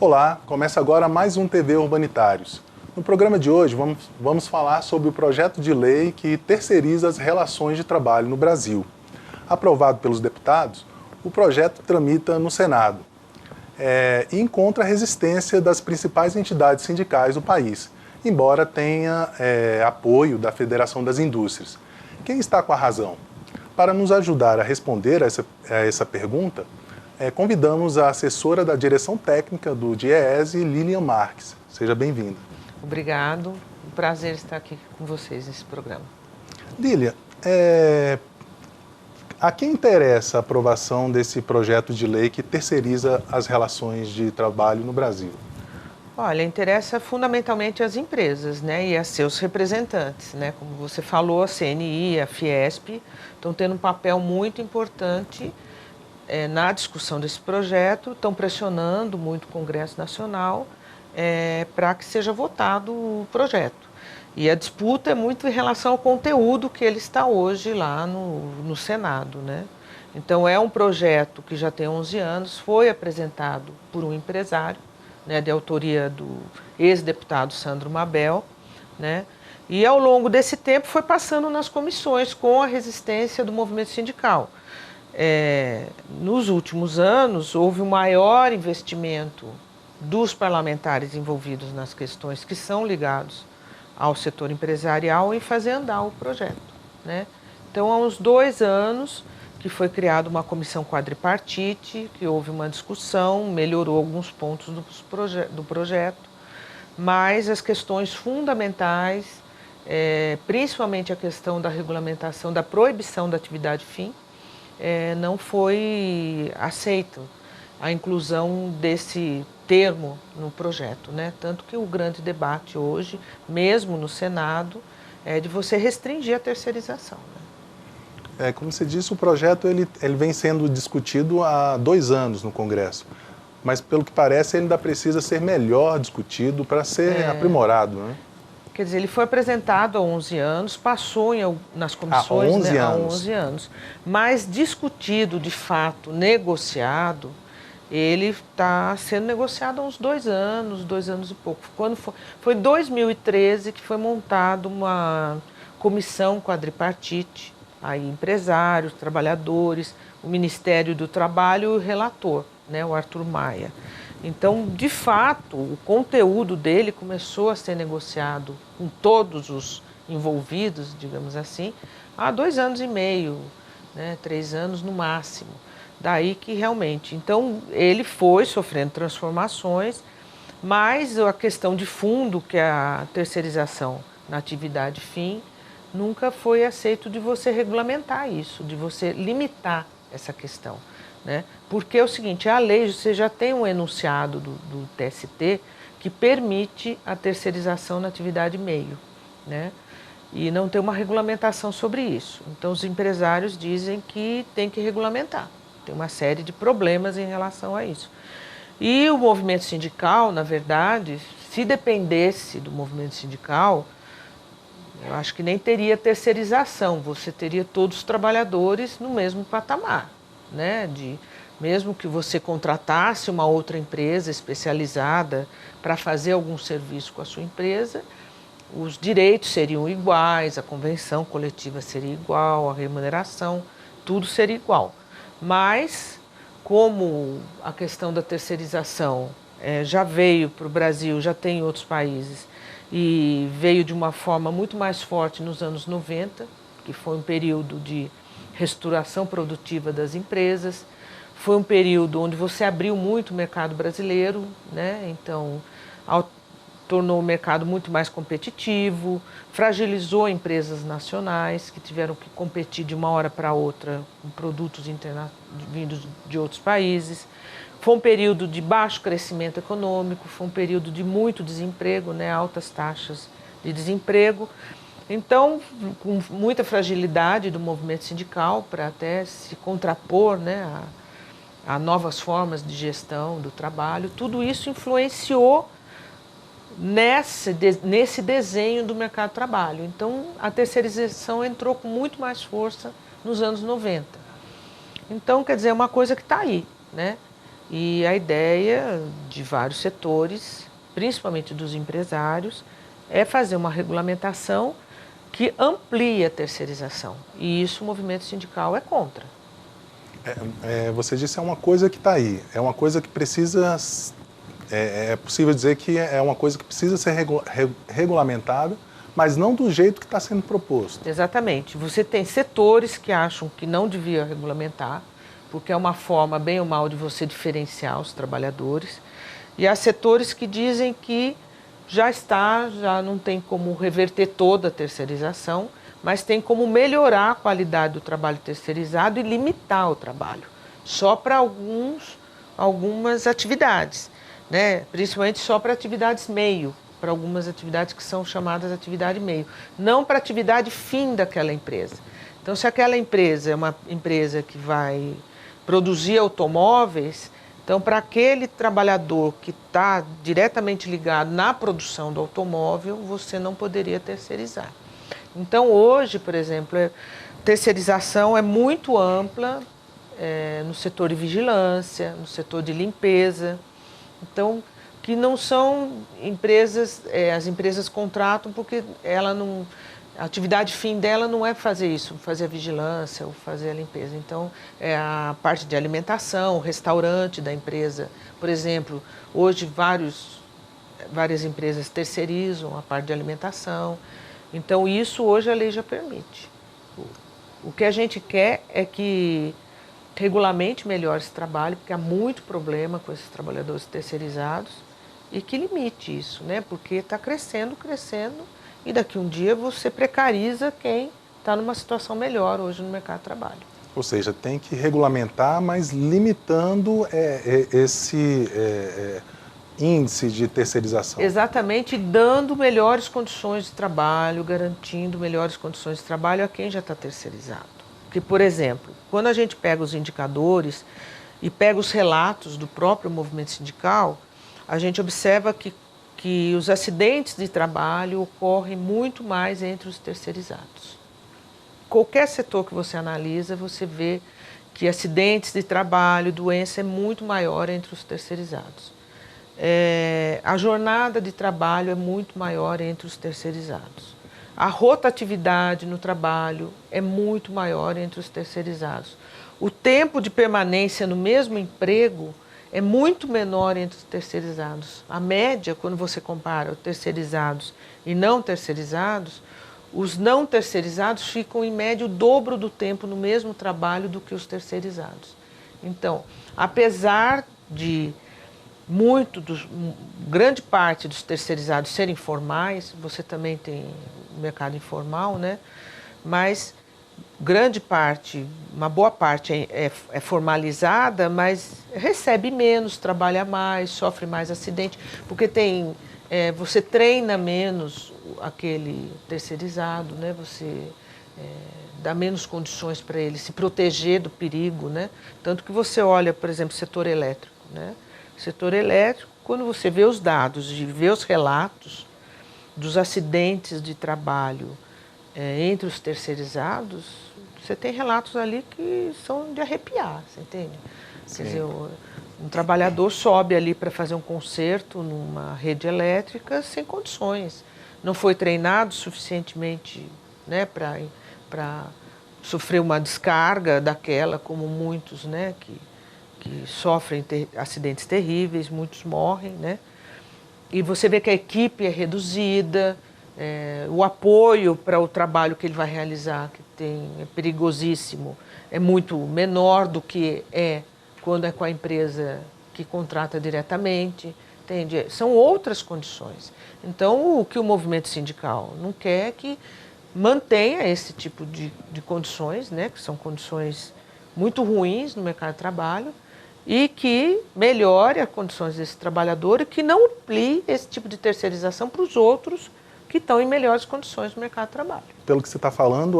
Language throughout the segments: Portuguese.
Olá, começa agora mais um TV Urbanitários. No programa de hoje vamos falar sobre o projeto de lei que terceiriza as relações de trabalho no Brasil. Aprovado pelos deputados, o projeto tramita no Senado e encontra a resistência das principais entidades sindicais do país, embora tenha apoio da Federação das Indústrias. Quem está com a razão? Para nos ajudar a responder a essa pergunta, convidamos a assessora da direção técnica do DIEESE, Lilian Marques. Seja bem-vinda. Obrigado, um prazer estar aqui com vocês nesse programa. Lilian, a quem interessa a aprovação desse projeto de lei que terceiriza as relações de trabalho no Brasil? Olha, interessa fundamentalmente às empresas, né, e a seus representantes, né, como você falou, a CNI, a Fiesp, estão tendo um papel muito importante na discussão desse projeto, estão pressionando muito o Congresso Nacional para que seja votado o projeto. E a disputa é muito em relação ao conteúdo que ele está hoje lá no Senado, né? Então é um projeto que já tem 11 anos, foi apresentado por um empresário, né, de autoria do ex-deputado Sandro Mabel, né? E ao longo desse tempo foi passando nas comissões com a resistência do movimento sindical. Nos últimos anos, houve um maior investimento dos parlamentares envolvidos nas questões que são ligados ao setor empresarial em fazer andar o projeto, né? Então, há uns 2 anos que foi criada uma comissão quadripartite, que houve uma discussão, melhorou alguns pontos do projeto, mas as questões fundamentais, principalmente a questão da regulamentação, da proibição da atividade fim, não foi aceito a inclusão desse termo no projeto, né? Tanto que o grande debate hoje, mesmo no Senado, é de você restringir a terceirização, né? Como você disse, o projeto ele vem sendo discutido há 2 anos no Congresso, mas pelo que parece ele ainda precisa ser melhor discutido para ser aprimorado, né? Quer dizer, ele foi apresentado há 11 anos, passou nas comissões, há 11 né, anos. há 11 anos, mas discutido de fato, negociado, ele está sendo negociado há uns 2 anos, 2 anos e pouco. Quando foi em 2013 que foi montada uma comissão quadripartite, aí empresários, trabalhadores, o Ministério do Trabalho e o relator, né, o Arthur Maia. Então, de fato, o conteúdo dele começou a ser negociado com todos os envolvidos, digamos assim, há 2 anos e meio, né, 3 anos no máximo. Daí que realmente, então ele foi sofrendo transformações, mas a questão de fundo, que é a terceirização na atividade fim, nunca foi aceito de você regulamentar isso, de você limitar essa questão, né? Porque é o seguinte, a lei, você já tem um enunciado do TST que permite a terceirização na atividade meio, né? E não tem uma regulamentação sobre isso. Então os empresários dizem que tem que regulamentar. Tem uma série de problemas em relação a isso. E o movimento sindical, na verdade, se dependesse do movimento sindical, eu acho que nem teria terceirização, você teria todos os trabalhadores no mesmo patamar, né? Mesmo que você contratasse uma outra empresa especializada para fazer algum serviço com a sua empresa, os direitos seriam iguais, a convenção coletiva seria igual, a remuneração, tudo seria igual. Mas, como a questão da terceirização já veio para o Brasil, já tem em outros países, e veio de uma forma muito mais forte nos anos 90, que foi um período de reestruturação produtiva das empresas, foi um período onde você abriu muito o mercado brasileiro, né? Então, tornou o mercado muito mais competitivo, fragilizou empresas nacionais que tiveram que competir de uma hora para outra com produtos vindos de outros países. Foi um período de baixo crescimento econômico, foi um período de muito desemprego, né, altas taxas de desemprego. Então, com muita fragilidade do movimento sindical para até se contrapor, né, a novas formas de gestão do trabalho, tudo isso influenciou nesse desenho do mercado de trabalho. Então, a terceirização entrou com muito mais força nos anos 90. Então, quer dizer, é uma coisa que está aí, né? E a ideia de vários setores, principalmente dos empresários, é fazer uma regulamentação que amplie a terceirização. E isso o movimento sindical é contra. Você disse é uma coisa que está aí, é uma coisa que precisa, é possível dizer que é uma coisa que precisa ser regulamentada, mas não do jeito que está sendo proposto. Exatamente. Você tem setores que acham que não devia regulamentar, porque é uma forma, bem ou mal, de você diferenciar os trabalhadores. E há setores que dizem que já não tem como reverter toda a terceirização, mas tem como melhorar a qualidade do trabalho terceirizado e limitar o trabalho, só para algumas atividades, né? Principalmente só para atividades meio, para algumas atividades que são chamadas atividade meio, não para atividade fim daquela empresa. Então, se aquela empresa é uma empresa que vai produzir automóveis, então, para aquele trabalhador que está diretamente ligado na produção do automóvel, você não poderia terceirizar. Então, hoje, por exemplo, a terceirização é muito ampla no setor de vigilância, no setor de limpeza. Então, que não são empresas, as empresas contratam porque a atividade fim dela não é fazer isso, fazer a vigilância ou fazer a limpeza. Então, é a parte de alimentação, o restaurante da empresa. Por exemplo, hoje várias empresas terceirizam a parte de alimentação. Então, isso hoje a lei já permite. O que a gente quer é que regulamente melhor esse trabalho, porque há muito problema com esses trabalhadores terceirizados, e que limite isso, né? Porque está crescendo, e daqui um dia você precariza quem está numa situação melhor hoje no mercado de trabalho. Ou seja, tem que regulamentar, mas limitando esse índice de terceirização. Exatamente, dando melhores condições de trabalho, garantindo melhores condições de trabalho a quem já está terceirizado. Porque, por exemplo, quando a gente pega os indicadores e pega os relatos do próprio movimento sindical, a gente observa que os acidentes de trabalho ocorrem muito mais entre os terceirizados. Qualquer setor que você analisa, você vê que acidentes de trabalho, doença é muito maior entre os terceirizados. A jornada de trabalho é muito maior entre os terceirizados. A rotatividade no trabalho é muito maior entre os terceirizados. O tempo de permanência no mesmo emprego é muito menor entre os terceirizados. A média, quando você compara os terceirizados e não terceirizados, os não terceirizados ficam em média o dobro do tempo no mesmo trabalho do que os terceirizados. Então, apesar de grande parte dos terceirizados serem formais, você também tem o mercado informal, né? Mas grande parte, uma boa parte é formalizada, mas recebe menos, trabalha mais, sofre mais acidente, porque você treina menos aquele terceirizado, né? Você dá menos condições para ele se proteger do perigo, né? Tanto que você olha, por exemplo, o setor elétrico, né? O setor elétrico, quando você vê os dados e vê os relatos dos acidentes de trabalho entre os terceirizados, você tem relatos ali que são de arrepiar, você entende? Sim. Quer dizer, um trabalhador sobe ali para fazer um conserto numa rede elétrica sem condições. Não foi treinado suficientemente, né, para sofrer uma descarga daquela, como muitos, né, que sofrem acidentes terríveis, muitos morrem, né? E você vê que a equipe é reduzida, o apoio para o trabalho que ele vai realizar, que é perigosíssimo, é muito menor do que quando é com a empresa que contrata diretamente, entende? São outras condições. Então, o que o movimento sindical não quer é que mantenha esse tipo de condições, né? Que são condições muito ruins no mercado de trabalho, e que melhore as condições desse trabalhador e que não amplie esse tipo de terceirização para os outros que estão em melhores condições no mercado de trabalho. Pelo que você está falando,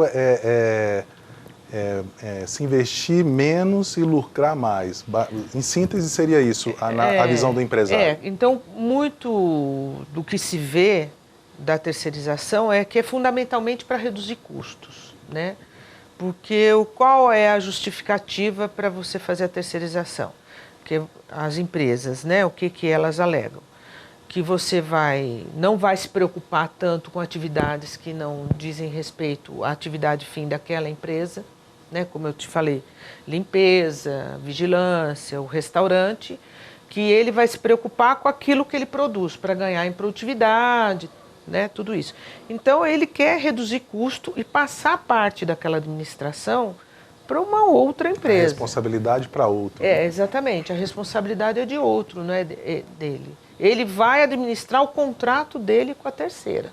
se investir menos e lucrar mais. Em síntese, seria isso, a visão do empresário. Então, muito do que se vê da terceirização é que é fundamentalmente para reduzir custos, né? Porque qual é a justificativa para você fazer a terceirização? porque as empresas, né, o que elas alegam? Que você não vai se preocupar tanto com atividades que não dizem respeito à atividade fim daquela empresa, né, como eu te falei, limpeza, vigilância, o restaurante, que ele vai se preocupar com aquilo que ele produz para ganhar em produtividade, né, tudo isso. Então ele quer reduzir custo e passar parte daquela administração para uma outra empresa. A responsabilidade para outro. É, exatamente. A responsabilidade é de outro, não é dele. Ele vai administrar o contrato dele com a terceira.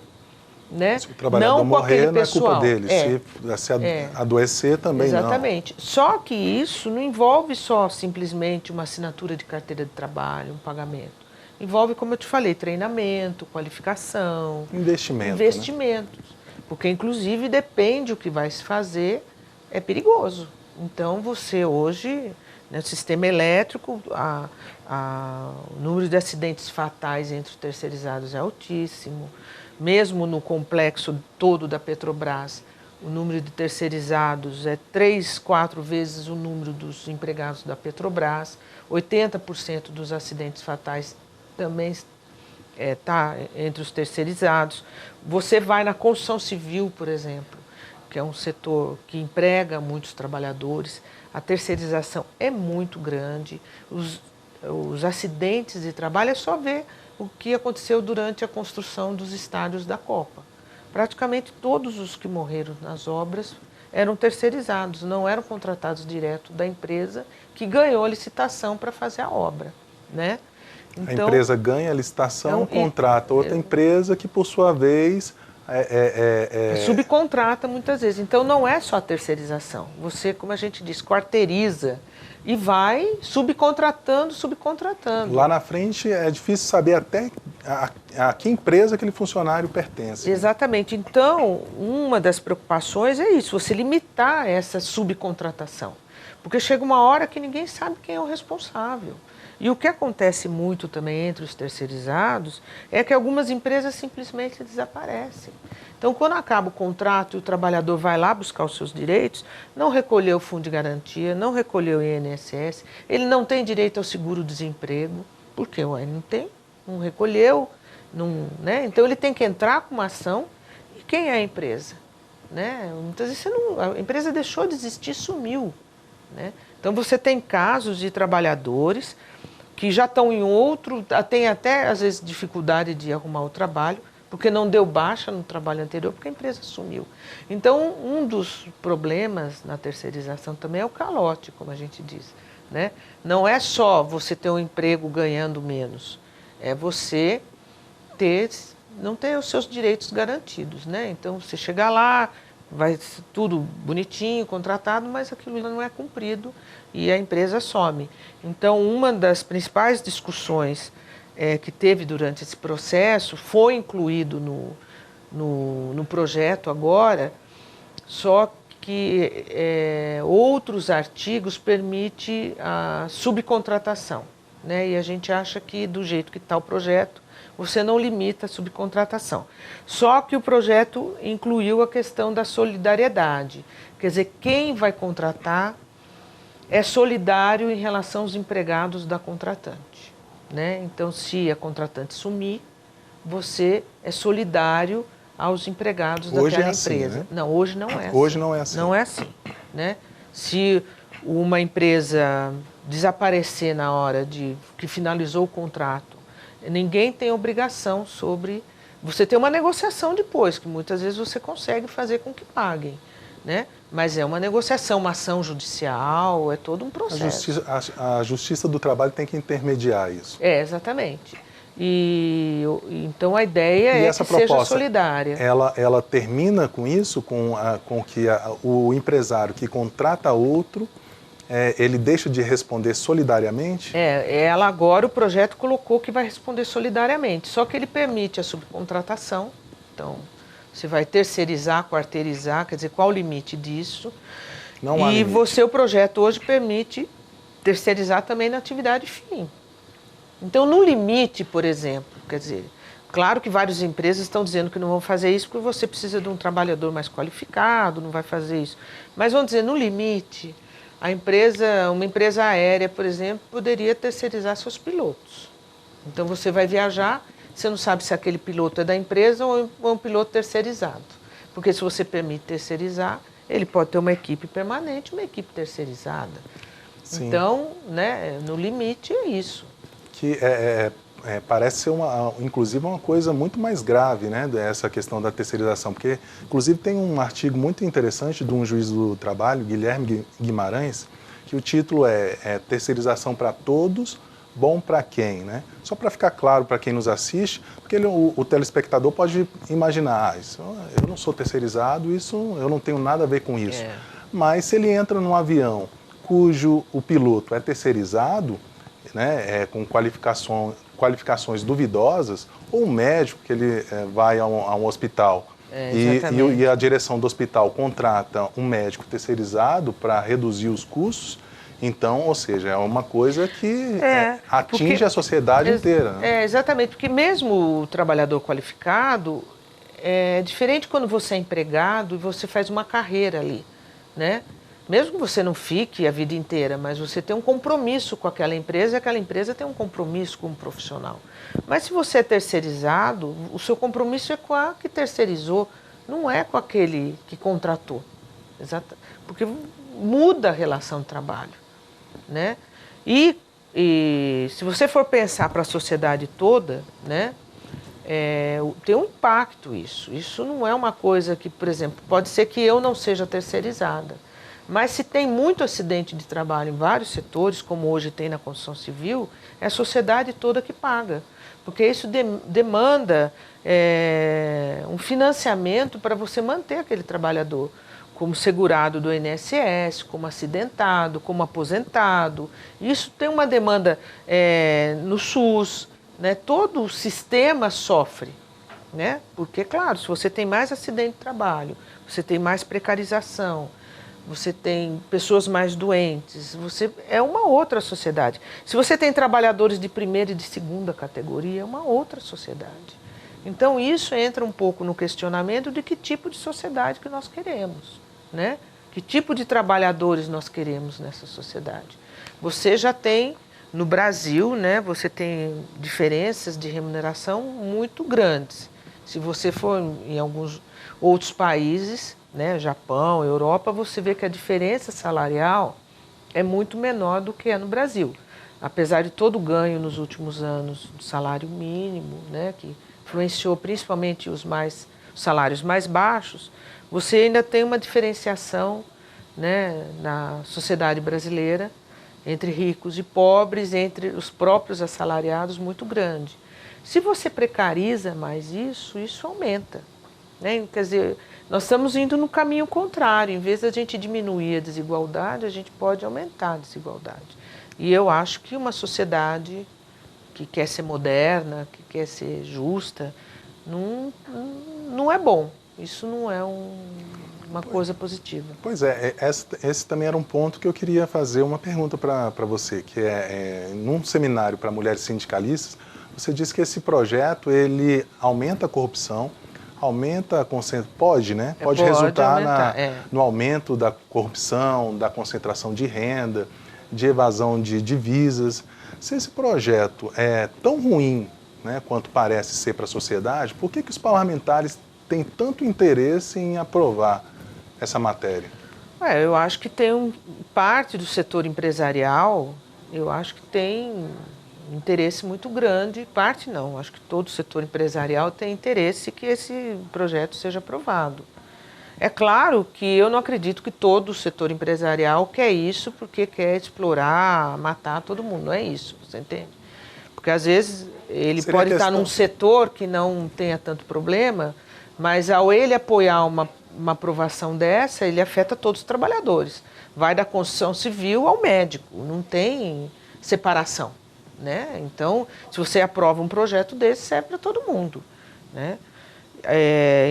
Né? Se o trabalhador não morrer, não é culpa pessoal. dele. Se adoecer, também não. Exatamente. Só que isso não envolve só simplesmente uma assinatura de carteira de trabalho, um pagamento. Envolve, como eu te falei, treinamento, qualificação. Investimentos. Né? Porque, inclusive, depende o que vai se fazer, é perigoso. Então, você hoje, no sistema elétrico, o número de acidentes fatais entre os terceirizados é altíssimo. Mesmo no complexo todo da Petrobras, o número de terceirizados é 3, 4 vezes o número dos empregados da Petrobras. 80% dos acidentes fatais também está entre os terceirizados. Você vai na construção civil, por exemplo, que é um setor que emprega muitos trabalhadores, a terceirização é muito grande. Os acidentes de trabalho é só ver o que aconteceu durante a construção dos estádios da Copa. Praticamente todos os que morreram nas obras eram terceirizados, não eram contratados direto da empresa que ganhou a licitação para fazer a obra, né? Então, a empresa ganha a licitação, contrata outra empresa que, por sua vez, subcontrata muitas vezes. Então, não é só a terceirização. Você, como a gente diz, quarteiriza e vai subcontratando. Lá na frente é difícil saber até a que empresa aquele funcionário pertence. Exatamente. Então, uma das preocupações é isso, você limitar essa subcontratação. Porque chega uma hora que ninguém sabe quem é o responsável. E o que acontece muito também entre os terceirizados é que algumas empresas simplesmente desaparecem. Então, quando acaba o contrato e o trabalhador vai lá buscar os seus direitos, não recolheu o fundo de garantia, não recolheu o INSS, ele não tem direito ao seguro-desemprego, porque não recolheu, né? Então ele tem que entrar com uma ação. E quem é a empresa? Né? Muitas vezes a empresa deixou de existir, sumiu. Né? Então você tem casos de trabalhadores que já estão em outro, tem até às vezes dificuldade de arrumar o trabalho, porque não deu baixa no trabalho anterior, porque a empresa sumiu. Então, um dos problemas na terceirização também é o calote, como a gente diz. Né? Não é só você ter um emprego ganhando menos, é você não ter os seus direitos garantidos. Né? Então, você chega lá, vai tudo bonitinho, contratado, mas aquilo não é cumprido e a empresa some. Então, uma das principais discussões que teve durante esse processo foi incluído no projeto agora, só que outros artigos permitem a subcontratação. Né? E a gente acha que, do jeito que está o projeto, você não limita a subcontratação. Só que o projeto incluiu a questão da solidariedade. Quer dizer, quem vai contratar é solidário em relação aos empregados da contratante. Né? Então, se a contratante sumir, você é solidário aos empregados daquela empresa. Né? Não, hoje não é assim. Hoje não é assim. Não é assim. Né? Se uma empresa desaparecer na hora que finalizou o contrato, ninguém tem obrigação sobre... Você tem uma negociação depois, que muitas vezes você consegue fazer com que paguem. Né? Mas é uma negociação, uma ação judicial, é todo um processo. A Justiça do Trabalho tem que intermediar isso. Exatamente. Então a ideia que seja solidária. Ela termina com isso, com que o empresário que contrata outro, ele deixa de responder solidariamente? Ela agora, o projeto colocou que vai responder solidariamente, só que ele permite a subcontratação. Então, você vai terceirizar, quarteirizar, quer dizer, qual o limite disso? Não há limite. O projeto hoje permite terceirizar também na atividade fim. Então, no limite, por exemplo, quer dizer, claro que várias empresas estão dizendo que não vão fazer isso porque você precisa de um trabalhador mais qualificado, não vai fazer isso. Mas vamos dizer, no limite, uma empresa aérea, por exemplo, poderia terceirizar seus pilotos. Então você vai viajar, você não sabe se aquele piloto é da empresa ou é um piloto terceirizado. Porque se você permite terceirizar, ele pode ter uma equipe permanente, uma equipe terceirizada. Sim. Então, né, no limite é isso. Que parece ser, inclusive, uma coisa muito mais grave, né, essa questão da terceirização, porque, inclusive, tem um artigo muito interessante de um juiz do trabalho, Guilherme Guimarães, que o título é Terceirização para Todos, Bom para Quem, né? Só para ficar claro para quem nos assiste, porque o telespectador pode imaginar, eu não sou terceirizado, eu não tenho nada a ver com isso. Mas se ele entra num avião cujo o piloto é terceirizado, né, com qualificações duvidosas, ou um médico que ele vai a um hospital e a direção do hospital contrata um médico terceirizado para reduzir os custos, então, ou seja, é uma coisa que atinge a sociedade inteira. Né? Exatamente, porque mesmo o trabalhador qualificado, é diferente quando você é empregado e você faz uma carreira ali, né? Mesmo que você não fique a vida inteira, mas você tem um compromisso com aquela empresa e aquela empresa tem um compromisso com o profissional. Mas se você é terceirizado, o seu compromisso é com a que terceirizou, não é com aquele que contratou. Porque muda a relação de trabalho, né? E se você for pensar para a sociedade toda, né, tem um impacto isso. Isso não é uma coisa que, por exemplo, pode ser que eu não seja terceirizada. Mas se tem muito acidente de trabalho em vários setores, como hoje tem na construção civil, é a sociedade toda que paga. Porque isso demanda um financiamento para você manter aquele trabalhor, como segurado do INSS, como acidentado, como aposentado. Isso tem uma demanda no SUS, né? Todo o sistema sofre, né? Porque, claro, se você tem mais acidente de trabalho, você tem mais precarização, você tem pessoas mais doentes, é uma outra sociedade. Se você tem trabalhadores de primeira e de segunda categoria, é uma outra sociedade. Então isso entra um pouco no questionamento de que tipo de sociedade que nós queremos, né? Que tipo de trabalhadores nós queremos nessa sociedade. Você já tem, no Brasil, né, você tem diferenças de remuneração muito grandes. Se você for em alguns outros países, né, Japão, Europa, você vê que a diferença salarial é muito menor do que é no Brasil. Apesar de todo o ganho nos últimos anos do salário mínimo, né, que influenciou principalmente os salários mais baixos, você ainda tem uma diferenciação, né, na sociedade brasileira entre ricos e pobres, entre os próprios assalariados, muito grande. Se você precariza mais isso aumenta, né? Quer dizer, nós estamos indo no caminho contrário. Em vez de a gente diminuir a desigualdade, a gente pode aumentar a desigualdade. E eu acho que uma sociedade que quer ser moderna, que quer ser justa, não é bom. Isso não é uma coisa positiva. Pois é, esse também era um ponto que eu queria fazer uma pergunta para você, que num seminário para mulheres sindicalistas, você disse que esse projeto ele aumenta a corrupção, aumenta a concentração, pode, né? Pode resultar no aumento da corrupção, da concentração de renda, de evasão de divisas. Se esse projeto é tão ruim, né, quanto parece ser para a sociedade, por que os parlamentares têm tanto interesse em aprovar essa matéria? Eu acho que tem parte do setor empresarial, eu acho que tem interesse muito grande, parte não, acho que todo o setor empresarial tem interesse que esse projeto seja aprovado. É claro que eu não acredito que todo o setor empresarial quer isso porque quer explorar, matar todo mundo, não é isso, você entende? Porque às vezes ele pode estar num setor que não tenha tanto problema, mas ao ele apoiar uma aprovação dessa, ele afeta todos os trabalhadores. Vai da construção civil ao médico, não tem separação, né? Então, se você aprova um projeto desse, serve para todo mundo, né?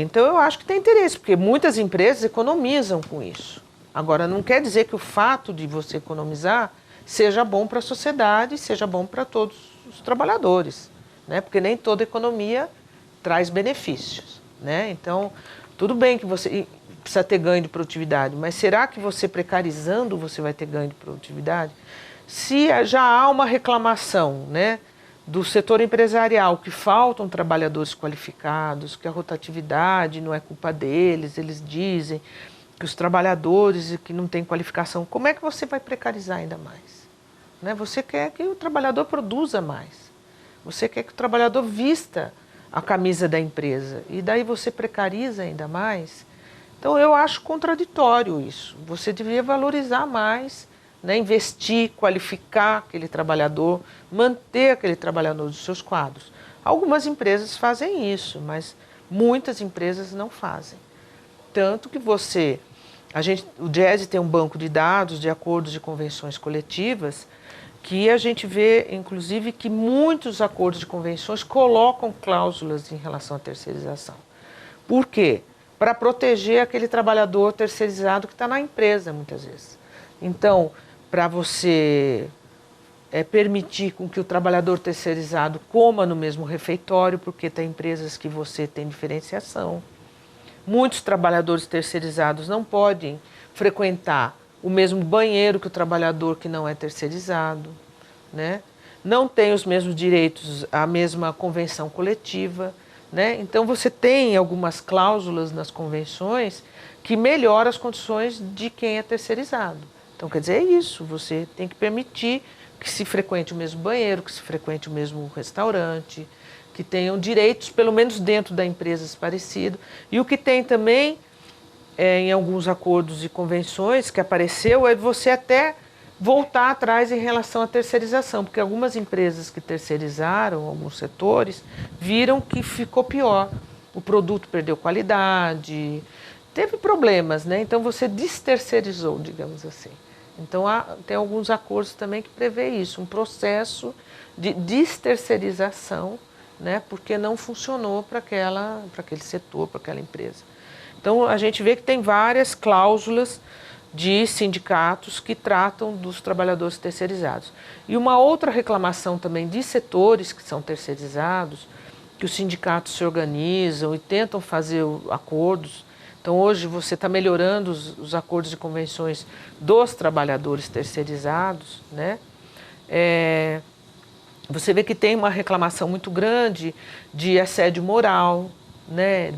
Então, eu acho que tem interesse, porque muitas empresas economizam com isso. Agora, não quer dizer que o fato de você economizar seja bom para a sociedade, seja bom para todos os trabalhadores, né? Porque nem toda economia traz benefícios, né? Então, tudo bem que você... precisa ter ganho de produtividade, mas será que você precarizando você vai ter ganho de produtividade? Se já há uma reclamação, né, do setor empresarial que faltam trabalhadores qualificados, que a rotatividade não é culpa deles, eles dizem que os trabalhadores que não têm qualificação, como é que você vai precarizar ainda mais? Né? Você quer que o trabalhador produza mais, você quer que o trabalhador vista a camisa da empresa e daí você precariza ainda mais. Então eu acho contraditório isso, você deveria valorizar mais, né, investir, qualificar aquele trabalhador, manter aquele trabalhador nos seus quadros. Algumas empresas fazem isso, mas muitas empresas não fazem. Tanto que o Diese tem um banco de dados de acordos de convenções coletivas que a gente vê, inclusive, que muitos acordos de convenções colocam cláusulas em relação à terceirização. Por quê? Para proteger aquele trabalhador terceirizado que está na empresa, muitas vezes. Então, para você permitir com que o trabalhador terceirizado coma no mesmo refeitório, porque tem empresas que você tem diferenciação. Muitos trabalhadores terceirizados não podem frequentar o mesmo banheiro que o trabalhador que não é terceirizado, né? Não tem os mesmos direitos, a mesma convenção coletiva, né? Então você tem algumas cláusulas nas convenções que melhoram as condições de quem é terceirizado. Então quer dizer, é isso, você tem que permitir que se frequente o mesmo banheiro, que se frequente o mesmo restaurante, que tenham direitos, pelo menos dentro da empresa, parecido. E o que tem também, em alguns acordos e convenções que apareceu, é você até voltar atrás em relação à terceirização, porque algumas empresas que terceirizaram, alguns setores, viram que ficou pior. O produto perdeu qualidade, teve problemas, né? Então você desterceirizou, digamos assim. Então tem alguns acordos também que prevê isso, um processo de desterceirização, né? Porque não funcionou para aquele setor, para aquela empresa. Então a gente vê que tem várias cláusulas de sindicatos que tratam dos trabalhadores terceirizados. E uma outra reclamação também de setores que são terceirizados, que os sindicatos se organizam e tentam fazer acordos. Então hoje você está melhorando os acordos e convenções dos trabalhadores terceirizados, né? Você vê que tem uma reclamação muito grande de assédio moral, né?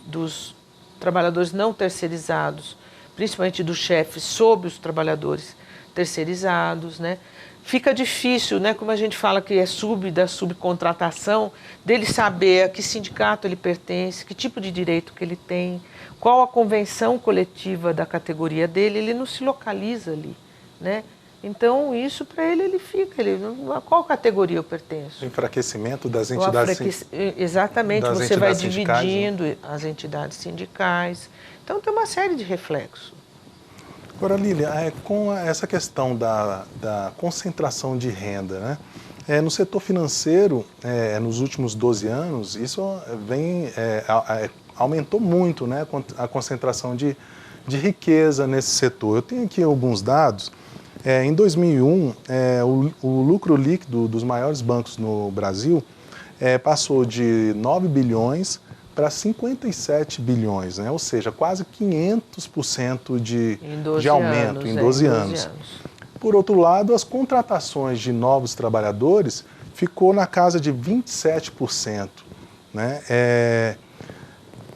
dos trabalhadores não terceirizados, principalmente dos chefes, sobre os trabalhadores terceirizados, né? Fica difícil, né, como a gente fala que é da subcontratação, dele saber a que sindicato ele pertence, que tipo de direito que ele tem, qual a convenção coletiva da categoria dele, ele não se localiza ali, né? Então, isso para ele fica, a qual categoria eu pertenço? O enfraquecimento das entidades Exatamente, das você vai sindicais, dividindo, né? as entidades sindicais. Então, tem uma série de reflexos. Agora, Lília, com essa questão da concentração de renda, né? No setor financeiro, nos últimos 12 anos, isso aumentou muito, né? A concentração de riqueza nesse setor. Eu tenho aqui alguns dados. Em 2001, o lucro líquido dos maiores bancos no Brasil passou de 9 bilhões para 57 bilhões, né? Ou seja, quase 500% de aumento em 12 anos. Por outro lado, as contratações de novos trabalhadores ficou na casa de 27%. Né?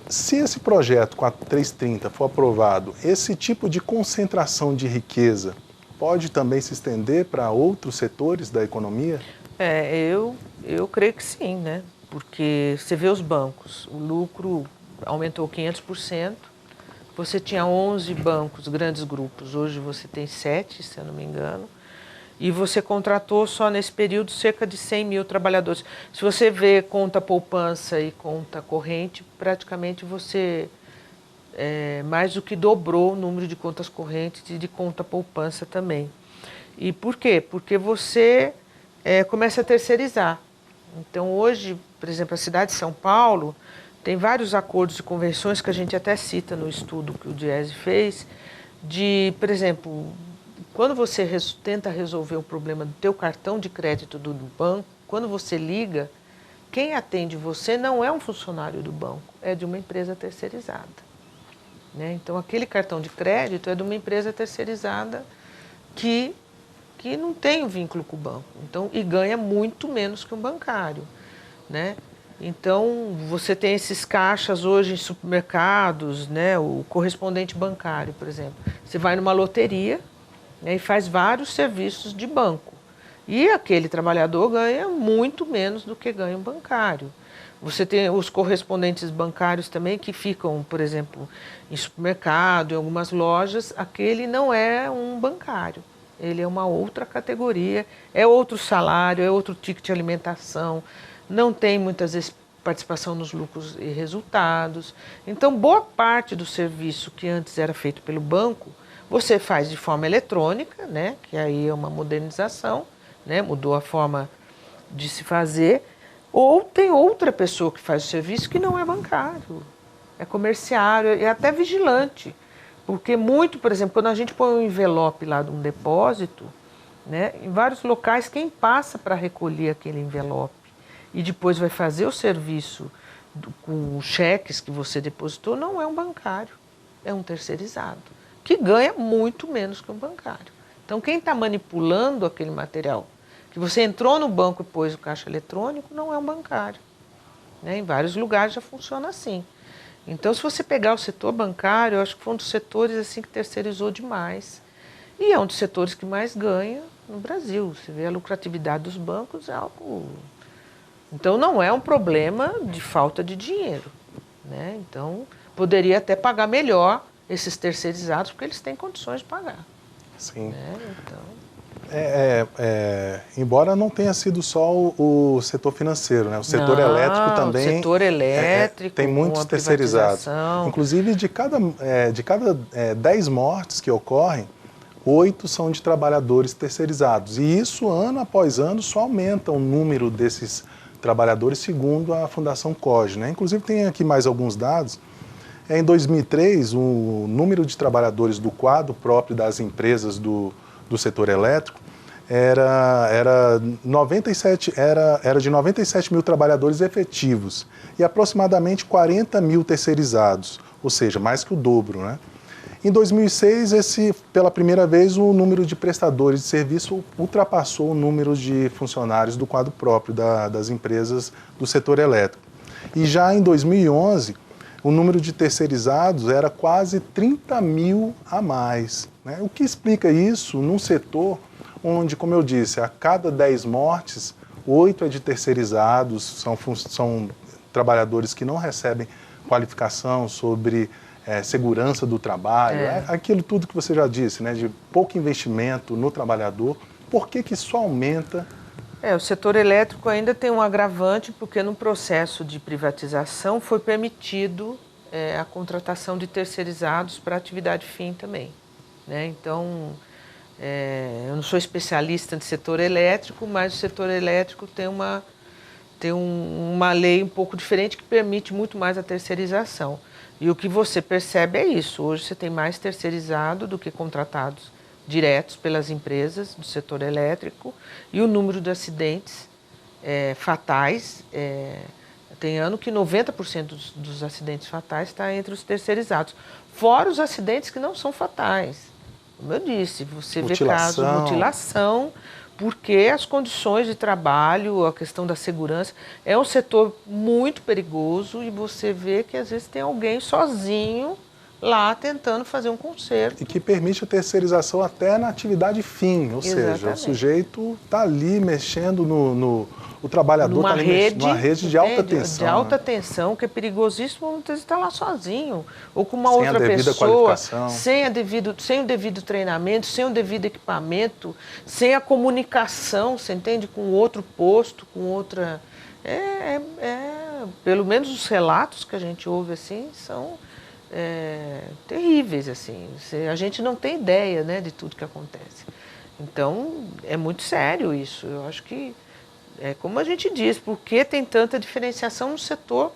Se esse projeto 4330 for aprovado, esse tipo de concentração de riqueza pode também se estender para outros setores da economia? Eu creio que sim, né? Porque você vê os bancos, o lucro aumentou 500%, você tinha 11 bancos, grandes grupos, hoje você tem 7, se eu não me engano, e você contratou só nesse período cerca de 100 mil trabalhadores. Se você vê conta poupança e conta corrente, praticamente você mais do que dobrou o número de contas correntes e de conta poupança também. E por quê? Porque você começa a terceirizar. Então hoje, por exemplo, a cidade de São Paulo tem vários acordos e convenções que a gente até cita no estudo que o Diese fez, de, por exemplo, quando você tenta resolver o problema do teu cartão de crédito do banco, quando você liga, quem atende você não é um funcionário do banco, é de uma empresa terceirizada. né? Então, aquele cartão de crédito é de uma empresa terceirizada que não tem um vínculo com o banco, então, e ganha muito menos que um bancário, né? Então, você tem esses caixas hoje em supermercados, né? O correspondente bancário, por exemplo. Você vai numa loteria, né, e faz vários serviços de banco. E aquele trabalhador ganha muito menos do que ganha um bancário. Você tem os correspondentes bancários também que ficam, por exemplo, em supermercado, em algumas lojas. Aquele não é um bancário. Ele é uma outra categoria, é outro salário, é outro ticket de alimentação. Não tem muitas vezes participação nos lucros e resultados. Então, boa parte do serviço que antes era feito pelo banco, você faz de forma eletrônica, né? Que aí é uma modernização, né? Mudou a forma de se fazer. Ou tem outra pessoa que faz o serviço que não é bancário, é comerciário, é até vigilante. Porque muito, por exemplo, quando a gente põe um envelope lá de um depósito, né? Em vários locais, quem passa para recolher aquele envelope e depois vai fazer o serviço com os cheques que você depositou, não é um bancário, é um terceirizado, que ganha muito menos que um bancário. Então, quem está manipulando aquele material, que você entrou no banco e pôs o caixa eletrônico, não é um bancário, né? Em vários lugares já funciona assim. Então, se você pegar o setor bancário, eu acho que foi um dos setores assim, que terceirizou demais. E é um dos setores que mais ganha no Brasil. Você vê a lucratividade dos bancos, é algo... Então, não é um problema de falta de dinheiro, né? Então, poderia até pagar melhor esses terceirizados, porque eles têm condições de pagar. Sim. Né? Então... embora não tenha sido só o setor financeiro, né? O setor elétrico também. O setor elétrico, tem muitos terceirizados. Inclusive, de cada 10 mortes que ocorrem, 8 são de trabalhadores terceirizados. E isso, ano após ano, só aumenta o número desses trabalhadores, segundo a Fundação COGE, né? Inclusive, tem aqui mais alguns dados. Em 2003, o número de trabalhadores do quadro próprio das empresas do setor elétrico era de 97 mil trabalhadores efetivos e aproximadamente 40 mil terceirizados, ou seja, mais que o dobro, né? Em 2006, pela primeira vez, o número de prestadores de serviço ultrapassou o número de funcionários do quadro próprio das empresas do setor elétrico. E já em 2011, o número de terceirizados era quase 30 mil a mais, né? O que explica isso num setor onde, como eu disse, a cada 10 mortes, 8 é de terceirizados, são trabalhadores que não recebem qualificação sobre segurança do trabalho, aquilo tudo que você já disse, né, de pouco investimento no trabalhador. Por que isso aumenta? O setor elétrico ainda tem um agravante, porque no processo de privatização foi permitido a contratação de terceirizados para atividade fim também, né? Então, eu não sou especialista no setor elétrico, mas o setor elétrico tem uma lei um pouco diferente que permite muito mais a terceirização. E o que você percebe é isso. Hoje você tem mais terceirizado do que contratados diretos pelas empresas do setor elétrico, e o número de acidentes fatais, tem ano que 90% dos acidentes fatais está entre os terceirizados, fora os acidentes que não são fatais. Como eu disse, você vê casos de mutilação, porque as condições de trabalho, a questão da segurança, é um setor muito perigoso, e você vê que às vezes tem alguém sozinho lá tentando fazer um conserto. E que permite a terceirização até na atividade fim, ou seja, o sujeito está ali mexendo o trabalhador está ali numa rede de alta tensão. De alta tensão, que é perigosíssimo, muitas vezes está lá sozinho, ou com uma sem outra a devida pessoa, qualificação. sem o devido treinamento, sem o devido equipamento, sem a comunicação, você entende, com outro posto, com outra... pelo menos os relatos que a gente ouve assim são terríveis, assim. A gente não tem ideia, né, de tudo que acontece. Então, é muito sério isso. Eu acho que, como a gente diz, por que tem tanta diferenciação no setor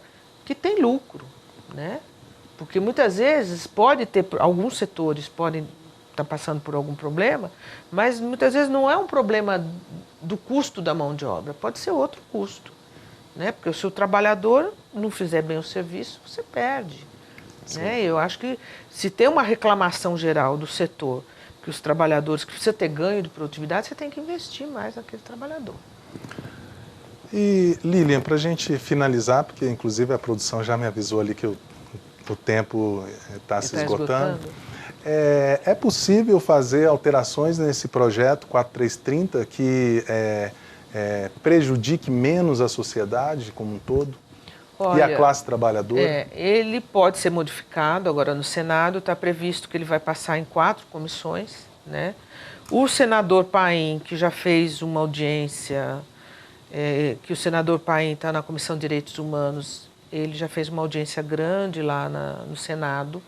que tem lucro, né? Porque muitas vezes pode ter, alguns setores podem estar passando por algum problema, mas muitas vezes não é um problema do custo da mão de obra, pode ser outro custo, né? Porque se o trabalhador não fizer bem o serviço, você perde. né? Eu acho que se tem uma reclamação geral do setor, que os trabalhadores, que precisa ter ganho de produtividade, você tem que investir mais naquele trabalhador. E, Lilian, para a gente finalizar, porque inclusive a produção já me avisou ali que o tempo está se esgotando. É possível fazer alterações nesse projeto 4330 que prejudique menos a sociedade como um todo? Olha, e a classe trabalhadora? Ele pode ser modificado. Agora no Senado está previsto que ele vai passar em 4 comissões, né? O senador Paim, que já fez uma audiência, que o senador Paim está na Comissão de Direitos Humanos, ele já fez uma audiência grande lá no Senado,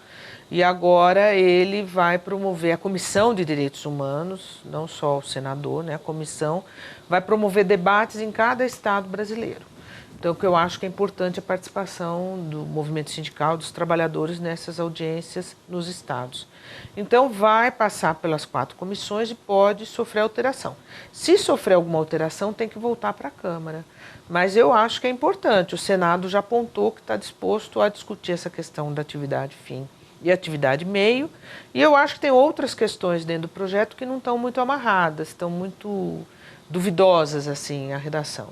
e agora ele vai promover a Comissão de Direitos Humanos, não só o senador, né? A comissão vai promover debates em cada estado brasileiro. Então, o que eu acho que é importante é a participação do movimento sindical, dos trabalhadores nessas audiências nos estados. Então, vai passar pelas 4 comissões e pode sofrer alteração. Se sofrer alguma alteração, tem que voltar para a Câmara. Mas eu acho que é importante. O Senado já apontou que está disposto a discutir essa questão da atividade fim e atividade meio. E eu acho que tem outras questões dentro do projeto que não estão muito amarradas, estão muito duvidosas, assim, a redação.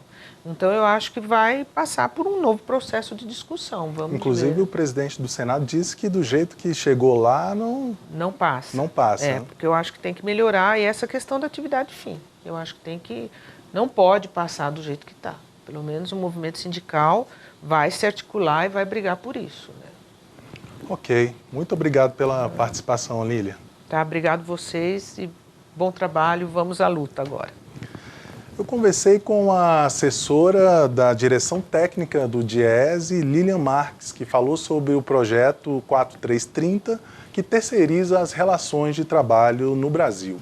Então, eu acho que vai passar por um novo processo de discussão. Vamos Inclusive, ver. O presidente do Senado disse que do jeito que chegou lá, não passa. Não passa. Né? Porque eu acho que tem que melhorar. E essa questão da atividade fim. Eu acho que não pode passar do jeito que está. Pelo menos o movimento sindical vai se articular e vai brigar por isso. Né? Ok. Muito obrigado pela participação, Lília. Tá, obrigado vocês e bom trabalho. Vamos à luta agora. Eu conversei com a assessora da direção técnica do Diese, Lilian Marques, que falou sobre o projeto 4330, que terceiriza as relações de trabalho no Brasil.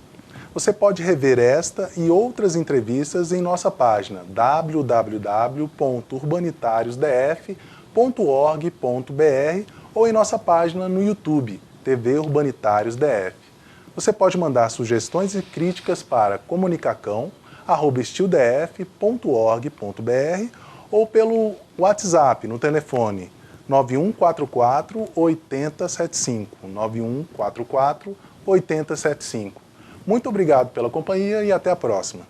Você pode rever esta e outras entrevistas em nossa página www.urbanitariosdf.org.br ou em nossa página no YouTube, TV Urbanitários DF. Você pode mandar sugestões e críticas para comunicação@estildf.org.br ou pelo WhatsApp no telefone 9144 8075, 9144 8075. Muito obrigado pela companhia e até a próxima.